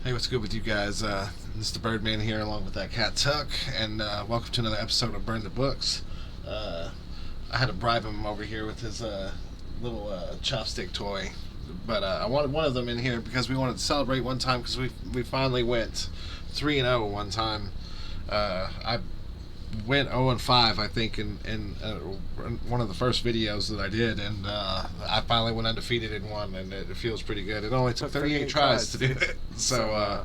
Hey, what's good with you guys? Mr. Birdman here, along with that cat Tuck, and welcome to another episode of Burn the Books. Uh, I had to bribe him over here with his little chopstick toy, but I wanted one of them in here because we wanted to celebrate one time because we finally went 3-0 one time. I went 0-5, I think, in one of the first videos that I did, and I finally went undefeated in one, and it feels pretty good. It only took 38 tries to do it, so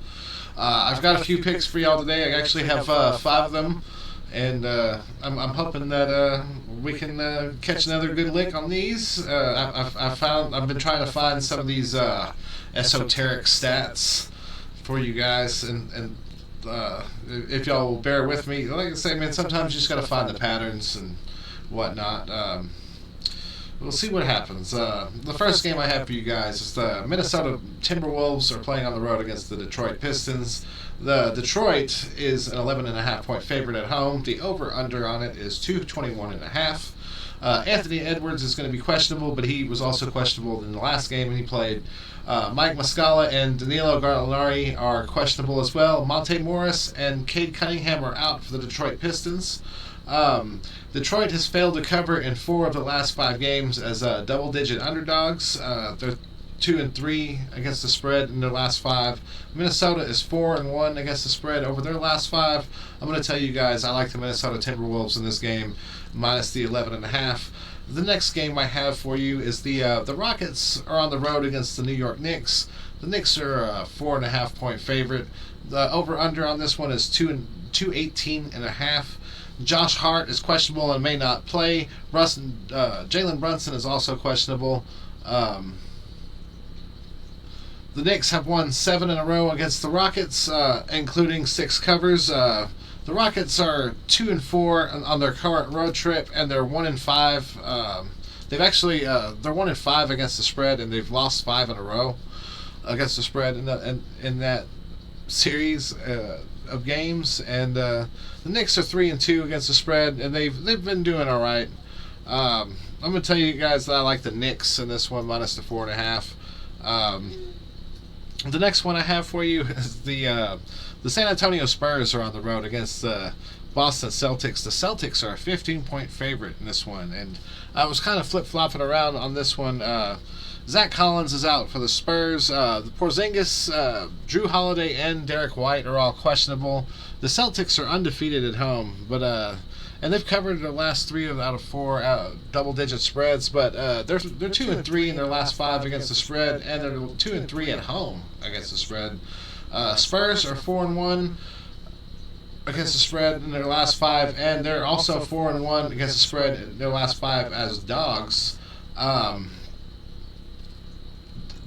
I've got a few picks for y'all today. I actually have 5 of them, and I'm hoping that we can catch another good lick on these. I've been trying to find some of these esoteric stats for you guys, and if y'all will bear with me, like I say, man, sometimes you just got to find the patterns and whatnot. We'll see what happens. The first game I have for you guys is the Minnesota Timberwolves are playing on the road against the Detroit Pistons. The Detroit is an 11.5 point favorite at home. The over/under on it is 221.5. Anthony Edwards is going to be questionable, but he was also questionable in the last game when he played. Mike Muscala and Danilo Gallinari are questionable as well. Monte Morris and Cade Cunningham are out for the Detroit Pistons. Detroit has failed to cover in 4 of the last 5 games as double-digit underdogs. They're 2-3 against the spread in their last 5. Minnesota is 4-1 against the spread over their last 5. I'm going to tell you guys I like the Minnesota Timberwolves in this game, minus the 11.5. The next game I have for you is the Rockets are on the road against the New York Knicks. The Knicks are a 4.5 point favorite. The over/under on this one is 218.5. Josh Hart is questionable and may not play. Jalen Brunson is also questionable. The Knicks have won 7 in a row against the Rockets, including 6 covers. The Rockets are 2-4 on their current road trip, and they're 1-5. They've actually they're 1-5 against the spread, and they've lost 5 in a row against the spread in that series of games. And the Knicks are 3-2 against the spread, and they've been doing all right. I'm gonna tell you guys that I like the Knicks in this one, minus the 4.5. The next one I have for you is the San Antonio Spurs are on the road against the Boston Celtics. The Celtics are a 15-point favorite in this one, and I was kind of flip-flopping around on this one. Zach Collins is out for the Spurs. The Porzingis, Drew Holiday, and Derek White are all questionable. The Celtics are undefeated at home, but and they've covered their last 3 out of 4 double-digit spreads, but they're 2-3 in their last 5 against the spread, and they're 2-3 at home against the spread. Spurs are 4-1 against the spread in their last 5, and they're also 4-1 against the spread in their last 5 as dogs. The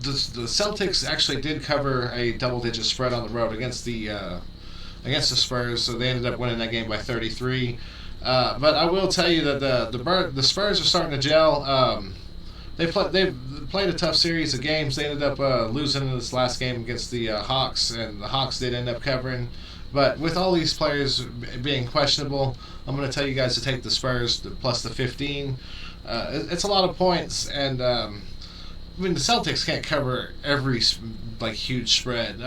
Celtics actually did cover a double-digit spread on the road against the Spurs, so they ended up winning that game by 33. But I will tell you that the Spurs are starting to gel. They've played a tough series of games. They ended up losing in this last game against the Hawks, and the Hawks did end up covering. But with all these players being questionable, I'm going to tell you guys to take the Spurs plus the 15. It's a lot of points, and I mean the Celtics can't cover every huge spread.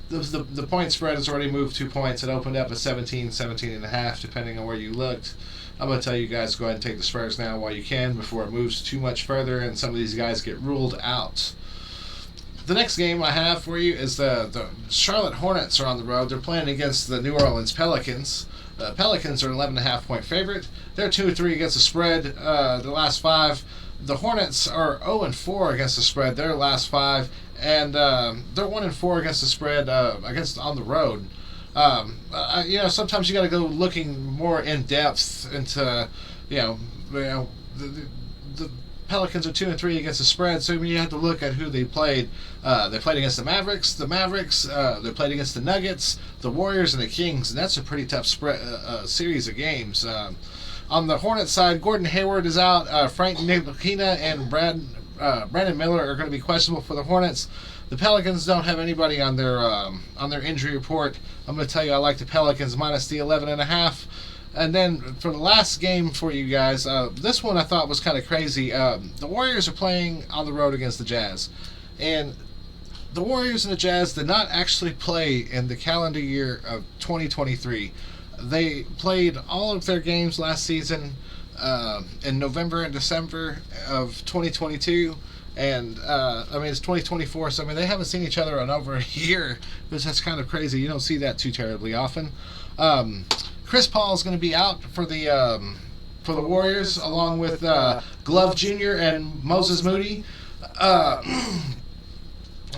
The point spread has already moved 2 points. It opened up at 17.5, depending on where you looked. I'm going to tell you guys to go ahead and take the Spurs now while you can before it moves too much further and some of these guys get ruled out. The next game I have for you is the Charlotte Hornets are on the road. They're playing against the New Orleans Pelicans. The Pelicans are an 11.5 point favorite. They're 2-3 against the spread the last 5. The Hornets are 0-4 against the spread their last 5. And they're 1-4 against the spread on the road. Sometimes you got to go looking more in depth into, the Pelicans are 2-3 against the spread, so you have to look at who they played. They played against the Mavericks. They played against the Nuggets, the Warriors, and the Kings, and that's a pretty tough series of games. On the Hornets side, Gordon Hayward is out. Frank Ntilikina and Brandon Miller are going to be questionable for the Hornets. The Pelicans don't have anybody on their injury report. I'm going to tell you I like the Pelicans minus the 11.5. And then for the last game for you guys, this one I thought was kind of crazy. The Warriors are playing on the road against the Jazz. And the Warriors and the Jazz did not actually play in the calendar year of 2023. They played all of their games last season in November and December of 2022. And, it's 2024, so, they haven't seen each other in over a year, which is kind of crazy. You don't see that too terribly often. Chris Paul is going to be out for the Warriors, along with Glove Jr. and Moses Moody.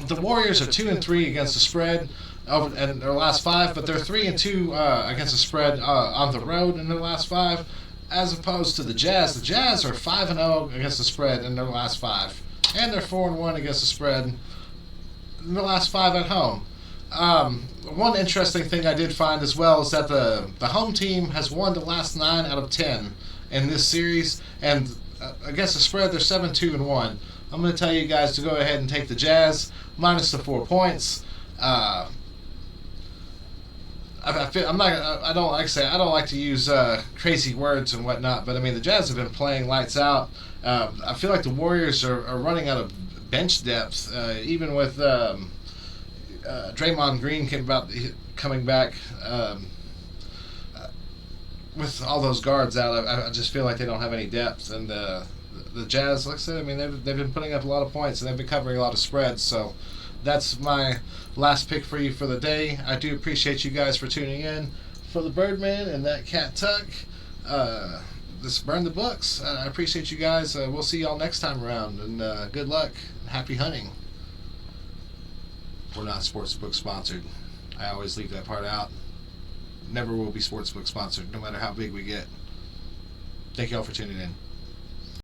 The Warriors are 2-3 against the spread in their last 5, but they're 3-2 against the spread on the road in their last 5, as opposed to the Jazz. The Jazz are 5-0 against the spread in their last 5, and they're 4-1 against the spread in the last 5 at home. One interesting thing I did find as well is that the home team has won the last 9 out of 10 in this series, and against the spread they're 7-2-1. I'm going to tell you guys to go ahead and take the Jazz minus the 4 points. I don't like to use crazy words and whatnot, but the Jazz have been playing lights out. I feel like the Warriors are running out of bench depth, even with Draymond Green coming back. With all those guards out, I just feel like they don't have any depth. And the Jazz, like I said, they've been putting up a lot of points and they've been covering a lot of spreads. So that's my last pick for you for the day. I do appreciate you guys for tuning in. For the Birdman and that Cat Tuck, this Burn the Books. I appreciate you guys. We'll see y'all next time around, and good luck. Happy hunting. We're not sportsbook sponsored. I always leave that part out. Never will be sportsbook sponsored, no matter how big we get. Thank y'all for tuning in.